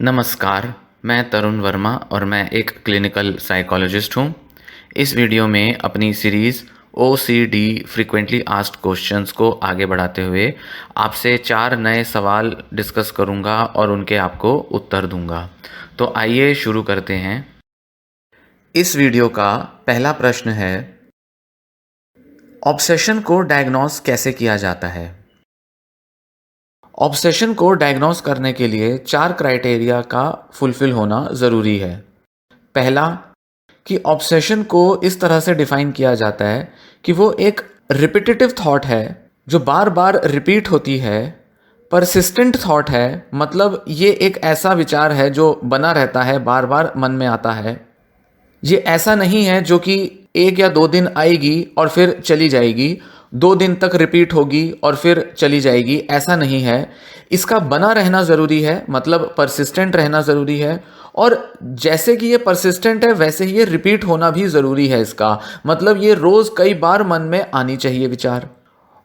नमस्कार, मैं तरुण वर्मा और मैं एक क्लिनिकल साइकोलॉजिस्ट हूँ। इस वीडियो में अपनी series OCD frequently asked questions को आगे बढ़ाते हुए आपसे 4 नए सवाल डिस्कस करूँगा और उनके आपको उत्तर दूँगा। तो आइए शुरू करते हैं। इस वीडियो का पहला प्रश्न है, ऑब्सेशन को डायग्नोस कैसे किया जाता है? ऑब्सेशन को डायग्नोस करने के लिए 4 क्राइटेरिया का फुलफिल होना ज़रूरी है। पहला, कि ऑब्सेशन को इस तरह से डिफाइन किया जाता है कि वो एक रिपीटेटिव थॉट है जो बार बार रिपीट होती है, परसिस्टेंट थॉट है, मतलब ये एक ऐसा विचार है जो बना रहता है, बार बार मन में आता है। ये ऐसा नहीं है जो कि 1 या 2 दिन आएगी और फिर चली जाएगी, 2 दिन तक रिपीट होगी और फिर चली जाएगी, ऐसा नहीं है। इसका बना रहना ज़रूरी है, मतलब परसिस्टेंट रहना ज़रूरी है। और जैसे कि ये परसिस्टेंट है वैसे ही ये रिपीट होना भी ज़रूरी है इसका, मतलब ये रोज़ कई बार मन में आनी चाहिए विचार।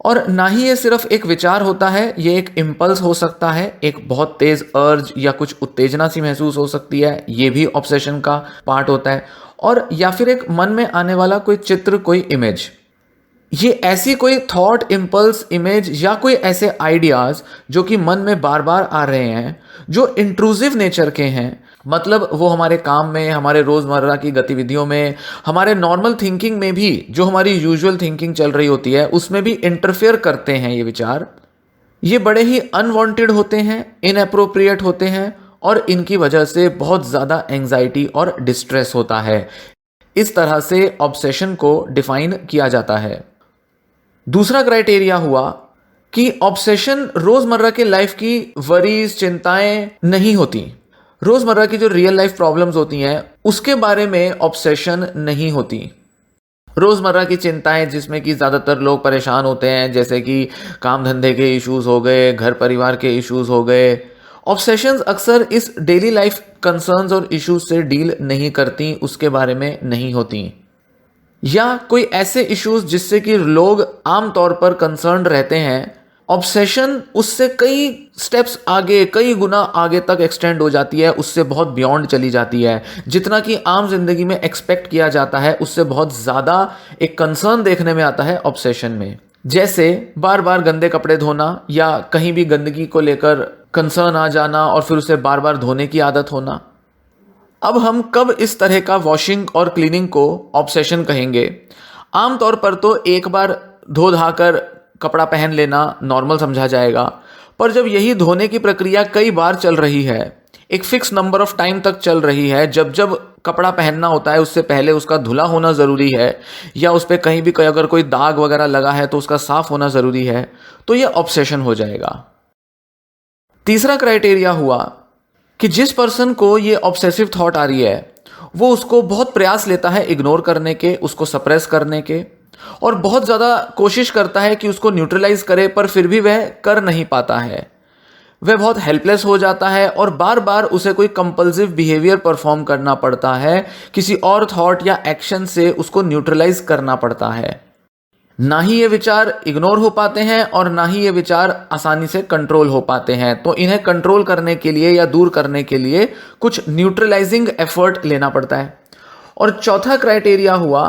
और ना ही ये सिर्फ एक विचार होता है, ये एक इम्पल्स हो सकता है, एक बहुत तेज अर्ज या कुछ उत्तेजना सी महसूस हो सकती है, ये भी ऑब्सेशन का पार्ट होता है। और या फिर एक मन में आने वाला कोई चित्र, कोई इमेज, ये ऐसी कोई थॉट, इम्पल्स, इमेज या कोई ऐसे आइडियाज जो कि मन में बार बार आ रहे हैं, जो इंट्रूसिव नेचर के हैं, मतलब वो हमारे काम में, हमारे रोज़मर्रा की गतिविधियों में, हमारे नॉर्मल थिंकिंग में भी, जो हमारी यूजुअल थिंकिंग चल रही होती है उसमें भी इंटरफेयर करते हैं ये विचार। ये बड़े ही अनवांटेड होते हैं, इनअप्रोप्रिएट होते हैं और इनकी वजह से बहुत ज़्यादा एंजाइटी और डिस्ट्रेस होता है। इस तरह से ऑब्सेशन को डिफाइन किया जाता है। दूसरा क्राइटेरिया हुआ कि ऑब्सेशन रोज़मर्रा के लाइफ की वरीज, चिंताएं नहीं होती। रोज़मर्रा की जो रियल लाइफ प्रॉब्लम्स होती हैं उसके बारे में ऑब्सेशन नहीं होती। रोज़मर्रा की चिंताएं जिसमें कि ज़्यादातर लोग परेशान होते हैं, जैसे कि काम धंधे के इश्यूज़ हो गए, घर परिवार के इश्यूज़ हो गए, ऑब्सेशंस अक्सर इस डेली लाइफ कंसर्न्स और इश्यूज से डील नहीं करती, उसके बारे में नहीं होती। या कोई ऐसे इश्यूज जिससे कि लोग आमतौर पर कंसर्न रहते हैं, ऑब्सेशन उससे कई स्टेप्स आगे, कई गुना आगे तक एक्सटेंड हो जाती है, उससे बहुत बियॉन्ड चली जाती है। जितना कि आम जिंदगी में एक्सपेक्ट किया जाता है उससे बहुत ज़्यादा एक कंसर्न देखने में आता है ऑब्सेशन में। जैसे बार बार गंदे कपड़े धोना या कहीं भी गंदगी को लेकर कंसर्न आ जाना और फिर उसे बार बार धोने की आदत होना। अब हम कब इस तरह का वॉशिंग और क्लीनिंग को ऑब्सेशन कहेंगे? आमतौर पर तो एक बार धो धाकर कपड़ा पहन लेना नॉर्मल समझा जाएगा, पर जब यही धोने की प्रक्रिया कई बार चल रही है, एक फिक्स नंबर ऑफ टाइम तक चल रही है, जब जब कपड़ा पहनना होता है उससे पहले उसका धुला होना ज़रूरी है, या उस पर कहीं भी अगर कोई दाग वगैरह लगा है तो उसका साफ होना ज़रूरी है, तो यह ऑब्सेशन हो जाएगा। तीसरा क्राइटेरिया हुआ कि जिस पर्सन को ये ऑब्सेसिव थॉट आ रही है वो उसको बहुत प्रयास लेता है इग्नोर करने के, उसको सप्रेस करने के, और बहुत ज़्यादा कोशिश करता है कि उसको न्यूट्रलाइज करे, पर फिर भी वह कर नहीं पाता है। वह बहुत हेल्पलेस हो जाता है और बार बार उसे कोई कंपल्सिव बिहेवियर परफॉर्म करना पड़ता है, किसी और थॉट या एक्शन से उसको न्यूट्रलाइज करना पड़ता है। ना ही ये विचार इग्नोर हो पाते हैं और ना ही ये विचार आसानी से कंट्रोल हो पाते हैं, तो इन्हें कंट्रोल करने के लिए या दूर करने के लिए कुछ न्यूट्रलाइजिंग एफर्ट लेना पड़ता है। और चौथा क्राइटेरिया हुआ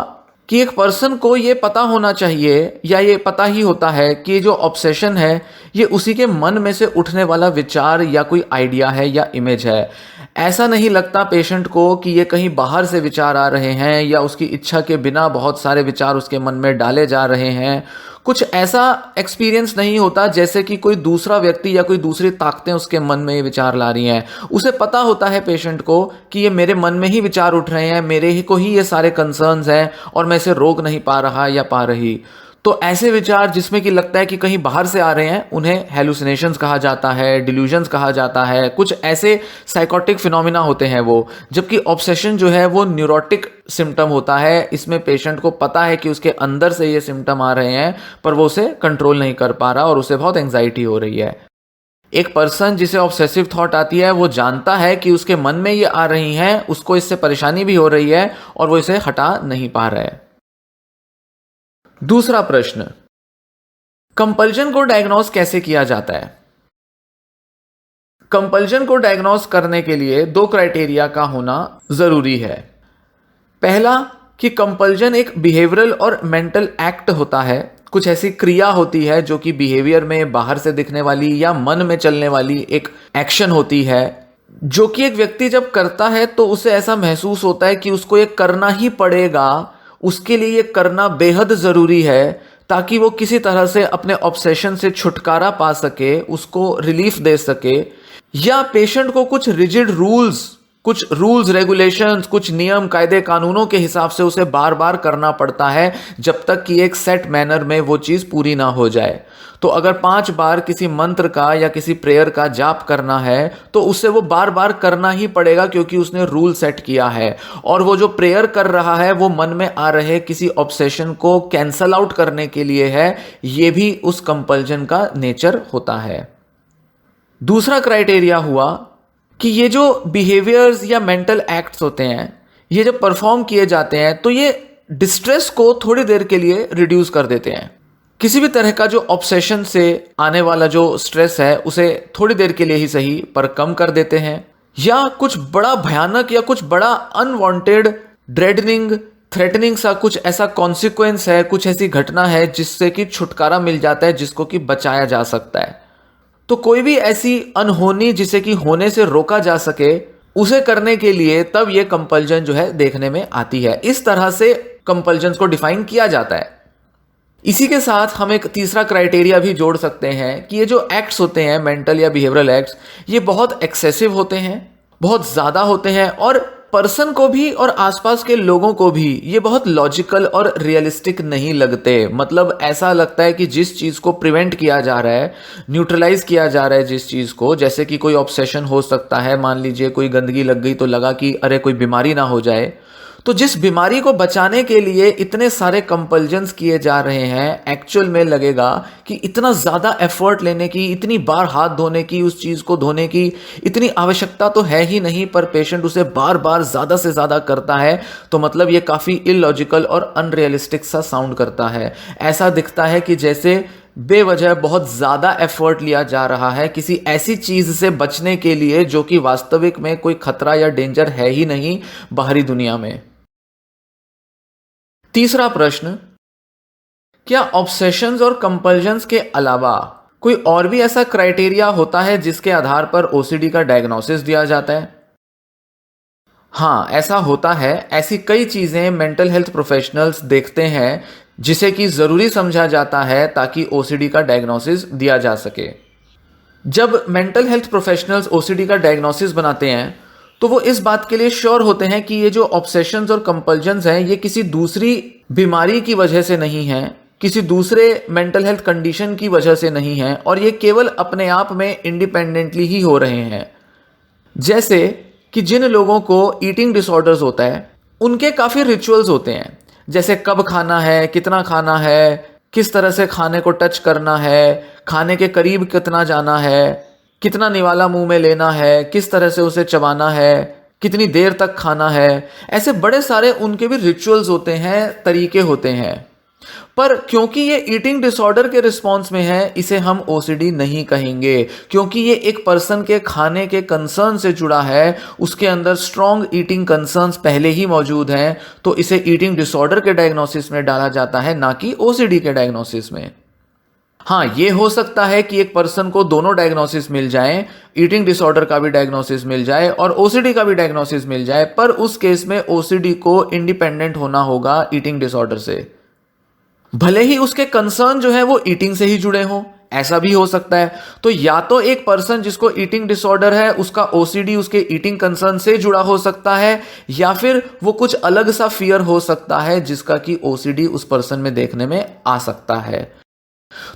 कि एक पर्सन को ये पता होना चाहिए या ये पता ही होता है कि जो ऑब्सेशन है ये उसी के मन में से उठने वाला विचार या कोई आइडिया है या इमेज है। ऐसा नहीं लगता पेशेंट को कि ये कहीं बाहर से विचार आ रहे हैं या उसकी इच्छा के बिना बहुत सारे विचार उसके मन में डाले जा रहे हैं। कुछ ऐसा एक्सपीरियंस नहीं होता जैसे कि कोई दूसरा व्यक्ति या कोई दूसरी ताकतें उसके मन में ये विचार ला रही हैं। उसे पता होता है पेशेंट को कि ये मेरे मन में ही विचार उठ रहे हैं, मेरे ही को ही ये सारे कंसर्न्स हैं और मैं इसे रोक नहीं पा रहा या पा रही। तो ऐसे विचार जिसमें कि लगता है कि कहीं बाहर से आ रहे हैं उन्हें हेलुसिनेशंस कहा जाता है, डिल्यूजन्स कहा जाता है। कुछ ऐसे साइकोटिक फिनोमिना होते हैं वो, जबकि ऑब्सेशन जो है वो न्यूरोटिक सिम्टम होता है। इसमें पेशेंट को पता है कि उसके अंदर से ये सिम्टम आ रहे हैं पर वो उसे कंट्रोल नहीं कर पा रहा और उसे बहुत एंग्जाइटी हो रही है। एक पर्सन जिसे ऑब्सेसिव थॉट आती है वो जानता है कि उसके मन में ये आ रही हैं, उसको इससे परेशानी भी हो रही है और वो इसे हटा नहीं पा रहा है। दूसरा प्रश्न, कंपल्जन को डायग्नोस कैसे किया जाता है? कंपल्जन को डायग्नोस करने के लिए दो क्राइटेरिया का होना जरूरी है। पहला कि कंपल्जन एक बिहेवियरल और मेंटल एक्ट होता है, कुछ ऐसी क्रिया होती है जो कि बिहेवियर में बाहर से दिखने वाली या मन में चलने वाली एक एक्शन होती है, जो कि एक व्यक्ति जब करता है तो उसे ऐसा महसूस होता है कि उसको ये करना ही पड़ेगा, उसके लिए ये करना बेहद ज़रूरी है ताकि वो किसी तरह से अपने ऑब्सेशन से छुटकारा पा सके, उसको रिलीफ दे सके। या पेशेंट को कुछ रूल्स रेगुलेशंस, कुछ नियम कायदे कानूनों के हिसाब से उसे बार बार करना पड़ता है जब तक कि एक सेट मैनर में वो चीज़ पूरी ना हो जाए। तो अगर 5 बार किसी मंत्र का या किसी प्रेयर का जाप करना है तो उसे वो बार बार करना ही पड़ेगा क्योंकि उसने रूल सेट किया है, और वो जो प्रेयर कर रहा है वो मन में आ रहे किसी ऑब्सेशन को कैंसल आउट करने के लिए है। ये भी उस कंपल्जन का नेचर होता है। दूसरा क्राइटेरिया हुआ कि ये जो बिहेवियर्स या मेंटल एक्ट्स होते हैं, ये जब परफॉर्म किए जाते हैं तो ये डिस्ट्रेस को थोड़ी देर के लिए रिड्यूस कर देते हैं। किसी भी तरह का जो ऑब्सेशन से आने वाला जो स्ट्रेस है उसे थोड़ी देर के लिए ही सही पर कम कर देते हैं। या कुछ बड़ा भयानक या कुछ बड़ा अनवांटेड ड्रेडनिंग थ्रेटनिंग सा कुछ ऐसा कॉन्सिक्वेंस है, कुछ ऐसी घटना है जिससे कि छुटकारा मिल जाता है, जिसको कि बचाया जा सकता है। तो कोई भी ऐसी अनहोनी जिसे कि होने से रोका जा सके उसे करने के लिए तब ये कंपल्जन जो है देखने में आती है। इस तरह से कंपल्जन को डिफाइन किया जाता है। इसी के साथ हम एक तीसरा क्राइटेरिया भी जोड़ सकते हैं कि ये जो एक्ट्स होते हैं, मेंटल या बिहेवियरल एक्ट्स, ये बहुत एक्सेसिव होते हैं, बहुत ज़्यादा होते हैं, और पर्सन को भी और आसपास के लोगों को भी ये बहुत लॉजिकल और रियलिस्टिक नहीं लगते। मतलब ऐसा लगता है कि जिस चीज़ को प्रिवेंट किया जा रहा है, न्यूट्रलाइज किया जा रहा है जिस चीज़ को, जैसे कि कोई ऑब्सेशन हो सकता है, मान लीजिए कोई गंदगी लग गई तो लगा कि अरे कोई बीमारी ना हो जाए, तो जिस बीमारी को बचाने के लिए इतने सारे कंपल्जन्स किए जा रहे हैं, एक्चुअल में लगेगा कि इतना ज़्यादा एफर्ट लेने की, इतनी बार हाथ धोने की, उस चीज़ को धोने की इतनी आवश्यकता तो है ही नहीं, पर पेशेंट उसे बार बार ज़्यादा से ज़्यादा करता है। तो मतलब ये काफ़ी इलॉजिकल और अनरियलिस्टिक सा साउंड करता है। ऐसा दिखता है कि जैसे बेवजह बहुत ज़्यादा एफर्ट लिया जा रहा है किसी ऐसी चीज़ से बचने के लिए जो कि वास्तविक में कोई खतरा या डेंजर है ही नहीं बाहरी दुनिया में। तीसरा प्रश्न, क्या ऑब्सेशंस और कंपल्जन्स के अलावा कोई और भी ऐसा क्राइटेरिया होता है जिसके आधार पर ओसीडी का डायग्नोसिस दिया जाता है? हाँ, ऐसा होता है। ऐसी कई चीज़ें मेंटल हेल्थ प्रोफेशनल्स देखते हैं जिसे कि ज़रूरी समझा जाता है ताकि ओसीडी का डायग्नोसिस दिया जा सके। जब मेंटल हेल्थ प्रोफेशनल्स ओसीडी का डायग्नोसिस बनाते हैं तो वो इस बात के लिए श्योर होते हैं कि ये जो ऑब्सेशंस और कंपल्जन्स हैं ये किसी दूसरी बीमारी की वजह से नहीं है, किसी दूसरे मेंटल हेल्थ कंडीशन की वजह से नहीं है, और ये केवल अपने आप में इंडिपेंडेंटली ही हो रहे हैं। जैसे कि जिन लोगों को ईटिंग डिसऑर्डर्स होता है उनके काफ़ी रिचुअल्स होते हैं, जैसे कब खाना है, कितना खाना है, किस तरह से खाने को टच करना है, खाने के करीब कितना जाना है, कितना निवाला मुंह में लेना है, किस तरह से उसे चबाना है, कितनी देर तक खाना है। ऐसे बड़े सारे उनके भी रिचुअल्स होते हैं, तरीके होते हैं। पर क्योंकि ये ईटिंग डिसऑर्डर के रिस्पॉन्स में है, इसे हम ओसीडी नहीं कहेंगे, क्योंकि ये एक पर्सन के खाने के कंसर्न से जुड़ा है, उसके अंदर स्ट्रॉन्ग ईटिंग कंसर्न्स पहले ही मौजूद हैं, तो इसे ईटिंग डिसऑर्डर के डायग्नोसिस में डाला जाता है, ना कि ओसीडी के डायग्नोसिस में। हाँ, ये हो सकता है कि एक पर्सन को दोनों डायग्नोसिस मिल जाएं, ईटिंग डिसऑर्डर का भी डायग्नोसिस मिल जाए और ओसीडी का भी डायग्नोसिस मिल जाए, पर उस केस में ओसीडी को इंडिपेंडेंट होना होगा ईटिंग डिसऑर्डर से। भले ही उसके कंसर्न जो है वो ईटिंग से ही जुड़े हों, ऐसा भी हो सकता है। तो या तो एक पर्सन जिसको ईटिंग डिसऑर्डर है उसका ओसीडी उसके ईटिंग कंसर्न से जुड़ा हो सकता है, या फिर वो कुछ अलग सा फियर हो सकता है जिसका कि ओसीडी उस पर्सन में देखने में आ सकता है।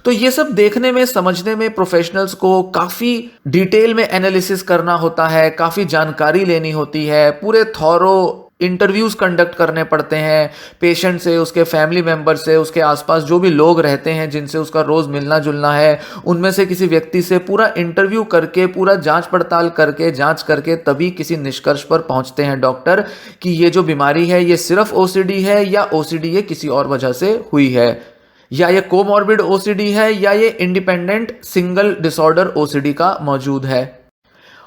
तो ये सब देखने में, समझने में प्रोफेशनल्स को काफ़ी डिटेल में एनालिसिस करना होता है, काफ़ी जानकारी लेनी होती है, पूरे थॉरो इंटरव्यूज़ कंडक्ट करने पड़ते हैं पेशेंट से, उसके फैमिली मेम्बर से, उसके आसपास जो भी लोग रहते हैं जिनसे उसका रोज़ मिलना जुलना है, उनमें से किसी व्यक्ति से पूरा इंटरव्यू करके, पूरा जांच पड़ताल करके, जांच करके तभी किसी निष्कर्ष पर पहुंचते हैं डॉक्टर कि ये जो बीमारी है ये सिर्फ ओसीडी है या ओसीडी ये किसी और वजह से हुई है, या ये कोमॉर्बिड ओसीडी है या ये इंडिपेंडेंट सिंगल डिसऑर्डर ओसीडी का मौजूद है।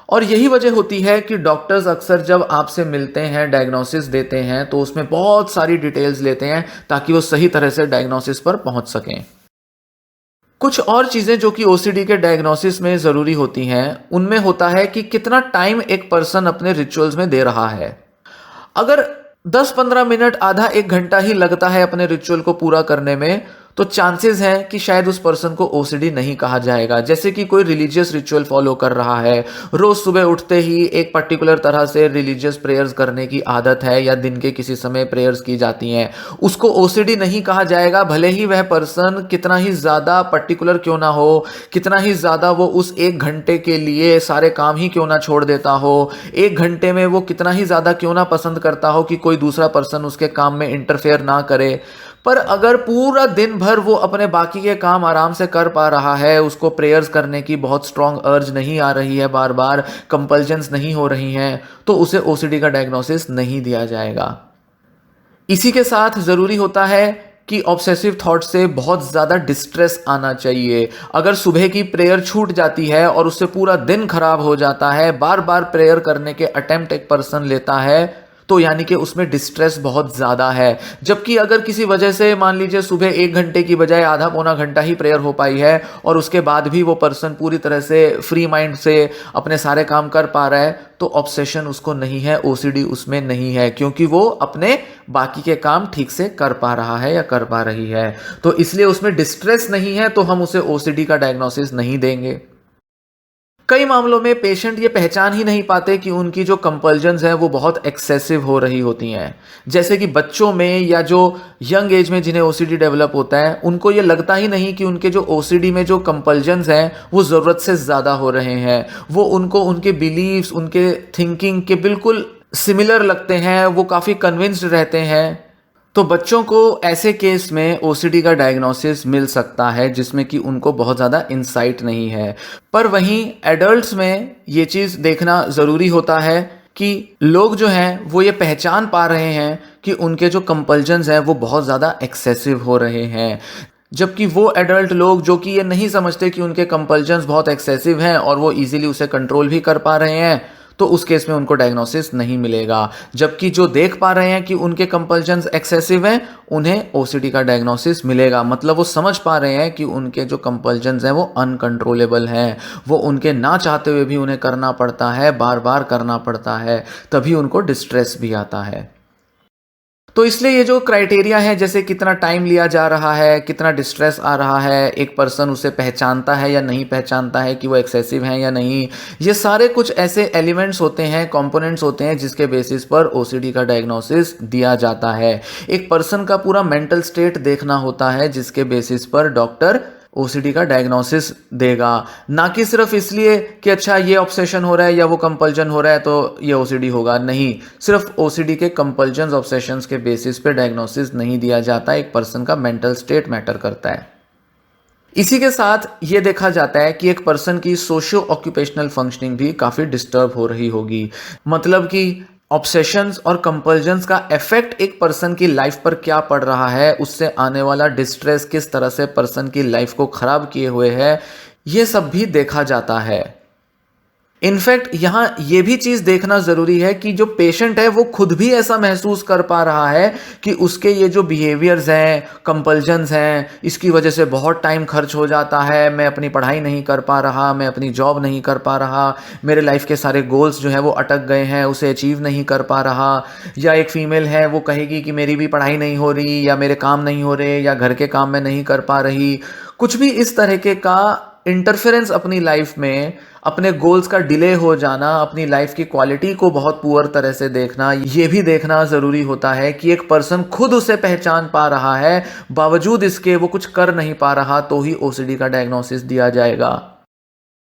और यही वजह होती है कि डॉक्टर्स अक्सर जब आपसे मिलते हैं, डायग्नोसिस देते हैं, तो उसमें बहुत सारी डिटेल्स लेते हैं ताकि वो सही तरह से डायग्नोसिस पर पहुंच सकें। कुछ और चीज़ें जो कि ओसीडी के डायग्नोसिस में ज़रूरी होती हैं, उनमें होता है कि कितना टाइम एक पर्सन अपने रिचुअल्स में दे रहा है। अगर 10-15 मिनट, आधा 1 घंटा ही लगता है अपने रिचुअल को पूरा करने में, तो चांसेस हैं कि शायद उस पर्सन को ओसीडी नहीं कहा जाएगा। जैसे कि कोई रिलीजियस रिचुअल फॉलो कर रहा है, रोज सुबह उठते ही एक पर्टिकुलर तरह से रिलीजियस प्रेयर्स करने की आदत है या दिन के किसी समय प्रेयर्स की जाती हैं, उसको ओसीडी नहीं कहा जाएगा। भले ही वह पर्सन कितना ही ज़्यादा पर्टिकुलर क्यों ना हो, कितना ही ज़्यादा वो उस 1 घंटे के लिए सारे काम ही क्यों ना छोड़ देता हो, 1 घंटे में वो कितना ही ज़्यादा क्यों ना पसंद करता हो कि कोई दूसरा पर्सन उसके काम में इंटरफेयर ना करे, पर अगर पूरा दिन भर वो अपने बाकी के काम आराम से कर पा रहा है, उसको प्रेयर्स करने की बहुत स्ट्रांग अर्ज नहीं आ रही है, बार बार कंपल्जन्स नहीं हो रही हैं, तो उसे ओसीडी का डायग्नोसिस नहीं दिया जाएगा। इसी के साथ ज़रूरी होता है कि ऑब्सेसिव थॉट से बहुत ज़्यादा डिस्ट्रेस आना चाहिए। अगर सुबह की प्रेयर छूट जाती है और उससे पूरा दिन खराब हो जाता है, बार बार प्रेयर करने के अटेम्प्ट एक पर्सन लेता है, तो यानी कि उसमें डिस्ट्रेस बहुत ज़्यादा है। जबकि अगर किसी वजह से मान लीजिए सुबह 1 घंटे की बजाय आधा पौना घंटा ही प्रेयर हो पाई है और उसके बाद भी वो पर्सन पूरी तरह से फ्री माइंड से अपने सारे काम कर पा रहा है, तो ऑब्सेशन उसको नहीं है, ओसीडी उसमें नहीं है, क्योंकि वो अपने बाकी के काम ठीक से कर पा रहा है या कर पा रही है। तो इसलिए उसमें डिस्ट्रेस नहीं है, तो हम उसे ओसीडी का डायग्नोसिस नहीं देंगे। कई मामलों में पेशेंट ये पहचान ही नहीं पाते कि उनकी जो कंपल्जन्स हैं वो बहुत एक्सेसिव हो रही होती हैं। जैसे कि बच्चों में या जो यंग एज में जिन्हें ओसीडी डेवलप होता है, उनको ये लगता ही नहीं कि उनके जो ओसीडी में जो कंपल्जन्स हैं वो ज़रूरत से ज़्यादा हो रहे हैं। वो उनको उनके बिलीव्स, उनके थिंकिंग के बिल्कुल सिमिलर लगते हैं, वो काफ़ी कन्विंस्ड रहते हैं। तो बच्चों को ऐसे केस में ओसीडी का डायग्नोसिस मिल सकता है जिसमें कि उनको बहुत ज़्यादा इंसाइट नहीं है। पर वहीं एडल्ट्स में ये चीज़ देखना ज़रूरी होता है कि लोग जो हैं वो ये पहचान पा रहे हैं कि उनके जो कंपल्जन्स हैं वो बहुत ज़्यादा एक्सेसिव हो रहे हैं। जबकि वो एडल्ट लोग जो कि ये नहीं समझते कि उनके कंपल्जन्स बहुत एक्सेसिव हैं और वो इजीली उसे कंट्रोल भी कर पा रहे हैं, तो उस केस में उनको डायग्नोसिस नहीं मिलेगा। जबकि जो देख पा रहे हैं कि उनके कंपल्जन्स एक्सेसिव हैं, उन्हें ओसीडी का डायग्नोसिस मिलेगा। मतलब वो समझ पा रहे हैं कि उनके जो कंपल्जन्स हैं वो अनकंट्रोलेबल हैं, वो उनके ना चाहते हुए भी उन्हें करना पड़ता है, बार बार करना पड़ता है, तभी उनको डिस्ट्रेस भी आता है। तो इसलिए ये जो क्राइटेरिया है, जैसे कितना टाइम लिया जा रहा है, कितना डिस्ट्रेस आ रहा है, एक पर्सन उसे पहचानता है या नहीं पहचानता है कि वो एक्सेसिव हैं या नहीं, ये सारे कुछ ऐसे एलिमेंट्स होते हैं, कंपोनेंट्स होते हैं जिसके बेसिस पर ओसीडी का डायग्नोसिस दिया जाता है। एक पर्सन का पूरा मेंटल स्टेट देखना होता है जिसके बेसिस पर डॉक्टर ओसीडी का डायग्नोसिस देगा, ना कि सिर्फ इसलिए कि अच्छा ये ऑब्सेशन हो रहा है या वो कंपल्जन हो रहा है तो ये ओसीडी होगा। नहीं, सिर्फ ओसीडी के कंपल्जन्स, ऑब्सेशंस के बेसिस पे डायग्नोसिस नहीं दिया जाता। एक पर्सन का मेंटल स्टेट मैटर करता है। इसी के साथ ये देखा जाता है कि एक पर्सन की सोशियो ऑक्यूपेशनल फंक्शनिंग भी काफ़ी डिस्टर्ब हो रही होगी। मतलब कि ऑब्सेशंस और कंपल्जन्स का इफेक्ट एक पर्सन की लाइफ पर क्या पड़ रहा है, उससे आने वाला डिस्ट्रेस किस तरह से पर्सन की लाइफ को खराब किए हुए है, ये सब भी देखा जाता है। इनफैक्ट यहाँ ये भी चीज़ देखना ज़रूरी है कि जो पेशेंट है वो खुद भी ऐसा महसूस कर पा रहा है कि उसके ये जो बिहेवियर्स हैं, कंपल्जन्स हैं, इसकी वजह से बहुत टाइम खर्च हो जाता है, मैं अपनी पढ़ाई नहीं कर पा रहा, मैं अपनी जॉब नहीं कर पा रहा, मेरे लाइफ के सारे गोल्स जो हैं वो अटक गए हैं, उसे अचीव नहीं कर पा रहा। या एक फ़ीमेल है, वो कहेगी कि मेरी भी पढ़ाई नहीं हो रही, या मेरे काम नहीं हो रहे, या घर के काम मैं नहीं कर पा रही। कुछ भी इस तरीके का इंटरफेरेंस अपनी लाइफ में, अपने गोल्स का डिले हो जाना, अपनी लाइफ की क्वालिटी को बहुत पुअर तरह से देखना, ये भी देखना ज़रूरी होता है कि एक पर्सन खुद उसे पहचान पा रहा है, बावजूद इसके वो कुछ कर नहीं पा रहा, तो ही ओसीडी का डायग्नोसिस दिया जाएगा।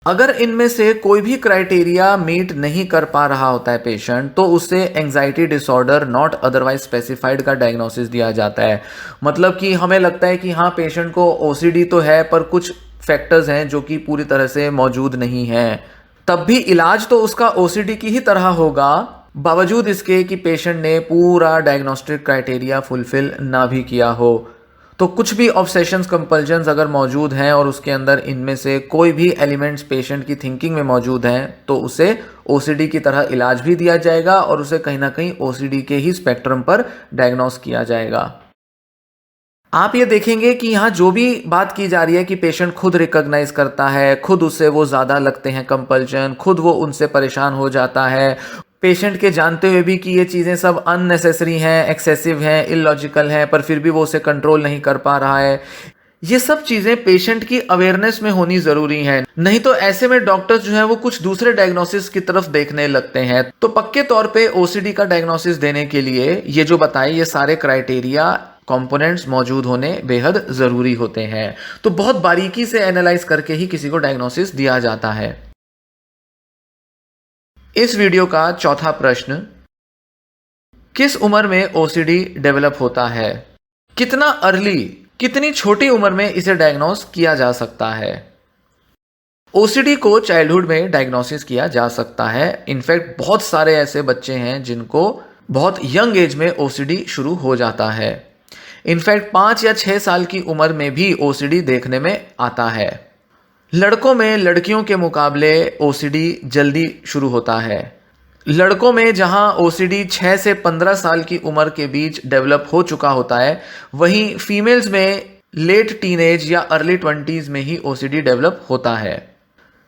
अगर इनमें से कोई भी क्राइटेरिया मीट नहीं कर पा रहा होता है पेशेंट, तो उसे anxiety disorder not otherwise specified का डायग्नोसिस दिया जाता है। मतलब कि हमें लगता है कि हाँ, पेशेंट को ओसीडी तो है, पर कुछ फैक्टर्स हैं जो कि पूरी तरह से मौजूद नहीं हैं, तब भी इलाज तो उसका ओसीडी की ही तरह होगा, बावजूद इसके कि पेशेंट ने पूरा डायग्नोस्टिक क्राइटेरिया फुलफिल ना भी किया हो। तो कुछ भी ऑब्सेशंस कंपल्जन्स अगर मौजूद हैं और उसके अंदर इनमें से कोई भी एलिमेंट्स पेशेंट की थिंकिंग में मौजूद हैं तो उसे ओसीडी की तरह इलाज भी दिया जाएगा और उसे कहीं ना कहीं ओसीडी के ही स्पेक्ट्रम पर डायग्नोस किया जाएगा। आप ये देखेंगे कि यहाँ जो भी बात की जा रही है कि पेशेंट खुद रिकॉग्नाइज करता है, खुद उससे वो ज़्यादा लगते हैं कंपल्शन, खुद वो उनसे परेशान हो जाता है, पेशेंट के जानते हुए भी कि ये चीज़ें सब अननेसेसरी हैं, एक्सेसिव हैं, इलॉजिकल हैं, पर फिर भी वो उसे कंट्रोल नहीं कर पा रहा है। ये सब चीज़ें पेशेंट की अवेयरनेस में होनी ज़रूरी है, नहीं तो ऐसे में डॉक्टर्स जो हैं वो कुछ दूसरे डायग्नोसिस की तरफ देखने लगते हैं। तो पक्के तौर पे ओसीडी का डायग्नोसिस देने के लिए ये जो बताए ये सारे क्राइटेरिया कंपोनेंट्स मौजूद होने बेहद ज़रूरी होते हैं। तो बहुत बारीकी से एनालाइज करके ही किसी को डायग्नोसिस दिया जाता है। इस वीडियो का चौथा प्रश्न, किस उम्र में ओसीडी डेवलप होता है? कितना अर्ली, कितनी छोटी उम्र में इसे डायग्नोस किया जा सकता है? ओसीडी को चाइल्डहुड में डायग्नोसिस किया जा सकता है। इनफैक्ट बहुत सारे ऐसे बच्चे हैं जिनको बहुत यंग एज में ओसीडी शुरू हो जाता है। इनफैक्ट 5 या 6 साल की उम्र में भी ओसीडी देखने में आता है। लड़कों में लड़कियों के मुकाबले ओसीडी जल्दी शुरू होता है। लड़कों में जहां ओसीडी 6 से 15 साल की उम्र के बीच डेवलप हो चुका होता है, वहीं फीमेल्स में लेट टीनेज या अर्ली 20s में ही ओसीडी डेवलप होता है।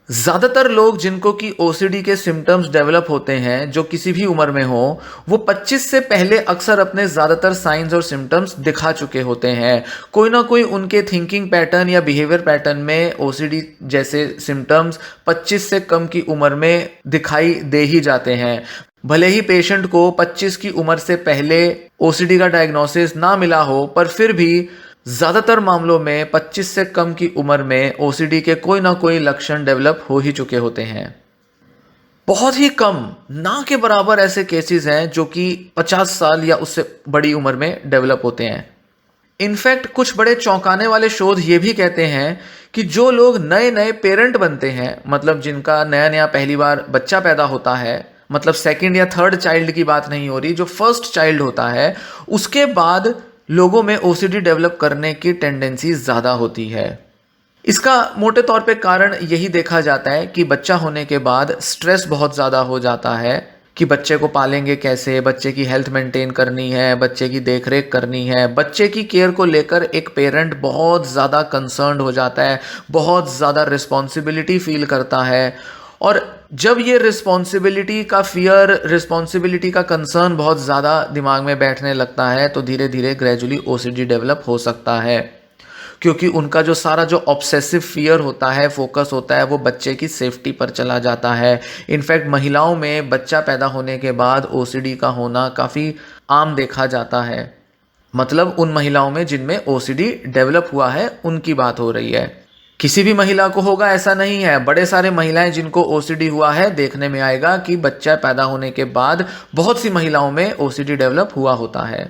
ज़्यादातर लोग जिनको कि ओसीडी के सिम्टम्स डेवलप होते हैं, जो किसी भी उम्र में हो, वो 25 से पहले अक्सर अपने ज़्यादातर साइंस और सिम्टम्स दिखा चुके होते हैं। कोई ना कोई उनके थिंकिंग पैटर्न या बिहेवियर पैटर्न में ओसीडी जैसे सिम्टम्स 25 से कम की उम्र में दिखाई दे ही जाते हैं। भले ही पेशेंट को 25 की उम्र से पहले ओसीडी का डायग्नोसिस ना मिला हो, पर फिर भी ज़्यादातर मामलों में 25 से कम की उम्र में ओसीडी के कोई ना कोई लक्षण डेवलप हो ही चुके होते हैं। बहुत ही कम, ना के बराबर ऐसे केसेस हैं जो कि 50 साल या उससे बड़ी उम्र में डेवलप होते हैं। इनफैक्ट कुछ बड़े चौंकाने वाले शोध ये भी कहते हैं कि जो लोग नए नए पेरेंट बनते हैं, मतलब जिनका नया नया पहली बार बच्चा पैदा होता है, मतलब सेकंड या थर्ड चाइल्ड की बात नहीं हो रही, जो फर्स्ट चाइल्ड होता है, उसके बाद लोगों में ओसीडी डेवलप करने की टेंडेंसी ज़्यादा होती है। इसका मोटे तौर पे कारण यही देखा जाता है कि बच्चा होने के बाद स्ट्रेस बहुत ज़्यादा हो जाता है कि बच्चे को पालेंगे कैसे, बच्चे की हेल्थ मेंटेन करनी है, बच्चे की देखरेख करनी है। बच्चे की केयर को लेकर एक पेरेंट बहुत ज़्यादा कंसर्न्ड हो जाता है, बहुत ज़्यादा रिस्पॉन्सिबिलिटी फील करता है। और जब ये रिस्पॉन्सिबिलिटी का फियर, रिस्पॉन्सिबिलिटी का कंसर्न बहुत ज़्यादा दिमाग में बैठने लगता है, तो धीरे धीरे ग्रेजुअली ओसीडी डेवलप हो सकता है, क्योंकि उनका जो सारा जो ऑब्सेसिव फियर होता है, फोकस होता है, वो बच्चे की सेफ्टी पर चला जाता है। इनफैक्ट महिलाओं में बच्चा पैदा होने के बाद ओसीडी का होना काफ़ी आम देखा जाता है। मतलब उन महिलाओं में जिनमें ओसीडी डेवलप हुआ है उनकी बात हो रही है। किसी भी महिला को होगा ऐसा नहीं है, बड़े सारे महिलाएं जिनको ओसीडी हुआ है, देखने में आएगा कि बच्चा पैदा होने के बाद बहुत सी महिलाओं में ओसीडी डेवलप हुआ होता है।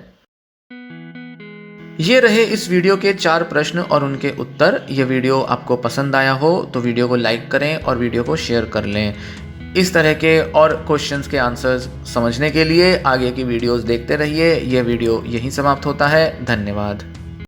ये रहे इस वीडियो के 4 प्रश्न और उनके उत्तर। ये वीडियो आपको पसंद आया हो तो वीडियो को लाइक करें और वीडियो को शेयर कर लें। इस तरह के और क्वेश्चंस के आंसर्स समझने के लिए आगे की वीडियोस देखते रहिए। यह वीडियो यहीं समाप्त होता है। धन्यवाद।